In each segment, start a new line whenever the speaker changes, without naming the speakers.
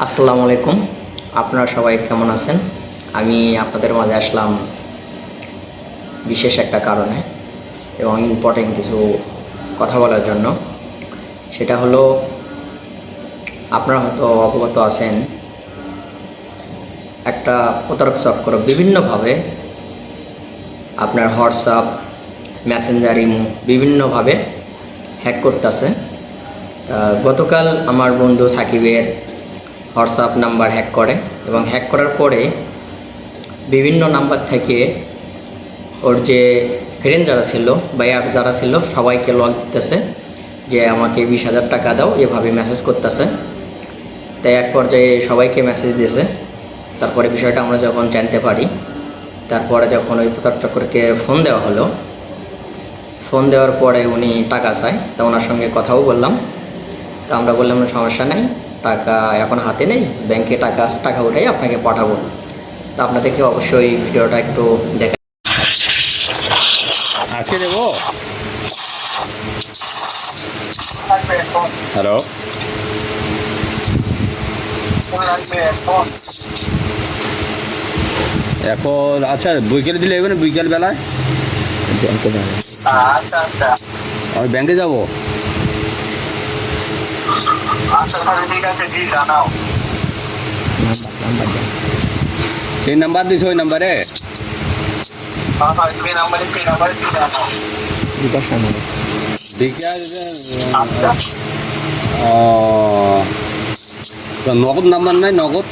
আসসালামু আলাইকুম। আপনারা সবাই কেমন আছেন? আমি আপনাদের মাঝে আসলাম বিশেষ একটা কারণে এবং ইম্পর্টেন্ট কিছু কথা বলার জন্য। সেটা হলো, আপনারা হয়তো অবগত আছেন, একটা প্রতারক চক্র বিভিন্নভাবে আপনার হোয়াটসঅ্যাপ, মেসেঞ্জার, ইমো বিভিন্নভাবে হ্যাক করতেছে। গতকাল আমার বন্ধু সাকিবের হোয়াটসঅ্যাপ নাম্বার হ্যাক করে এবং হ্যাক করার পরে বিভিন্ন নাম্বার থেকে ওর যে ফ্রেন্ড যারা ছিল বা অ্যাড যারা ছিল সবাইকে লক দিতেছে যে আমাকে 20,000 টাকা দাও, এভাবে মেসেজ করতেছে। তাই এক পর্যায়ে সবাইকে মেসেজ দিয়েছে। তারপরে বিষয়টা আমরা যখন জানতে পারি, তারপরে যখন ওই প্রতারক চক্রকে ফোন দেওয়া হলো, ফোন দেওয়ার পরে উনি টাকা চায়। তা ওনার সঙ্গে কথাও বললাম। তা আমরা বললাম সমস্যা নাই, টাকা এখন হাতে নেই, ব্যাংকে টাকা উঠাই আপনাকে পাঠাবো। তা আপনাদেরকে অবশ্যই ভিডিওটা একটু দেখা।
আজকে দেবো। হ্যালো, এখন আচ্ছা বিকেলে দিলে এগো না, বিকেল বেলায় আমি ব্যাংকে যাবো। সেই নাম্বার দিস, ওই নাম্বারে বিকাশ নগদ নাম্বার নাই, নগদ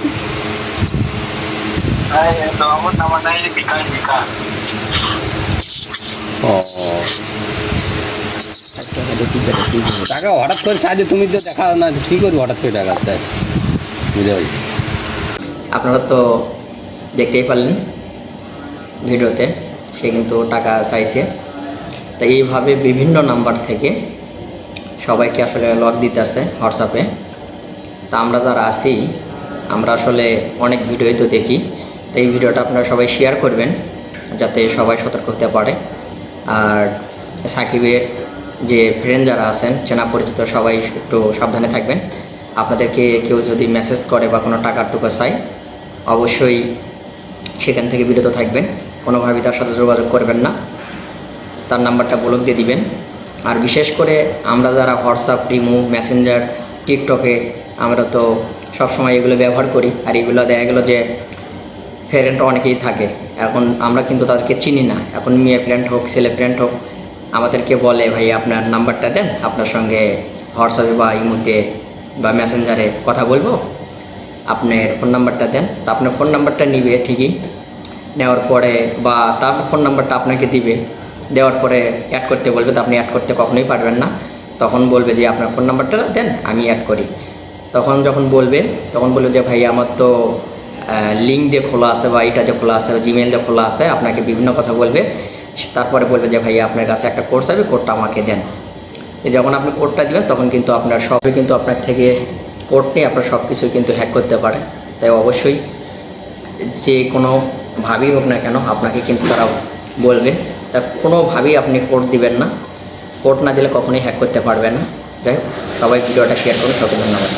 ও টাকা হঠাৎ করে সাহায্য, তুমি তো দেখা না, কী করবো হঠাৎ করে টাকা চাই, বুঝতে পারি।
আপনারা তো দেখতেই পারলেন ভিডিওতে, সে কিন্তু টাকা চাইছে। তা এইভাবে বিভিন্ন নাম্বার থেকে সবাইকে আসলে লক দিতে আছে হোয়াটসঅ্যাপে। তা আমরা যারা আছি, আমরা আসলে অনেক ভিডিওই তো দেখি। তো এই ভিডিওটা আপনারা সবাই শেয়ার করবেন যাতে সবাই সতর্ক হতে পারে। আর সাকিবের যে ফ্রেন্ড যারা আছেন, চেনা পরিচিত, সবাই একটু সাবধানে থাকবেন। আপনাদেরকে কেউ যদি মেসেজ করে বা কোনো টাকার টুকু চাই, অবশ্যই সেখান থেকে বিরত থাকবেন। কোনোভাবেই তার সাথে যোগাযোগ করবেন না, তার নাম্বারটা ব্লক দিয়ে দিবেন। আর বিশেষ করে আমরা যারা হোয়াটসঅ্যাপ, ইমো, মেসেঞ্জার, টিকটকে আমরা তো সবসময় এগুলো ব্যবহার করি। আর এগুলো দেখা গেলো যে ফ্রেন্ড অনেকেই থাকে, এখন আমরা কিন্তু তাদেরকে চিনি না। এখন মেয়ে ফ্রেন্ড হোক, ছেলে ফ্রেন্ড হোক, আমাদেরকে বলে ভাই আপনার নাম্বারটা দেন, আপনার সঙ্গে হোয়াটসঅ্যাপে বা ইমোতে বা মেসেঞ্জারে কথা বলবো, আপনার ফোন নাম্বারটা দেন। তা আপনার ফোন নাম্বারটা নিবে ঠিকই, নেওয়ার পরে বা তার ফোন নাম্বারটা আপনাকে দিবে, দেওয়ার পরে অ্যাড করতে বলবে। তো আপনি অ্যাড করতে কখনোই পারবেন না। তখন বলবে যে আপনার ফোন নাম্বারটা দেন, আমি অ্যাড করি। যখন বলবে, তখন বলবে যে ভাই আমার তো লিঙ্ক দিয়ে খোলা আছে বা এইটা দিয়ে খোলা আছে বা জিমেল দিয়ে খোলা আছে, আপনাকে বিভিন্ন কথা বলবে। তারপরে বলবে যে ভাই আপনার কাছে একটা কোড চাইবে, কোডটা আমাকে দেন। যখন আপনি কোডটা দেবেন তখন কিন্তু আপনার সবই কিন্তু আপনার থেকে কোড নিয়ে আপনার সব কিছুই কিন্তু হ্যাক করতে পারে। তাই অবশ্যই যে কোনোভাবেই হোক না কেন আপনাকে কিন্তু তারা বলবে। তা কোনোভাবেই আপনি কোড দিবেন না, কোড না দিলে কখনোই হ্যাক করতে পারবেন না। যাই হোক, সবাই ভিডিওটা শেয়ার করুন। সকল ধন্যবাদ।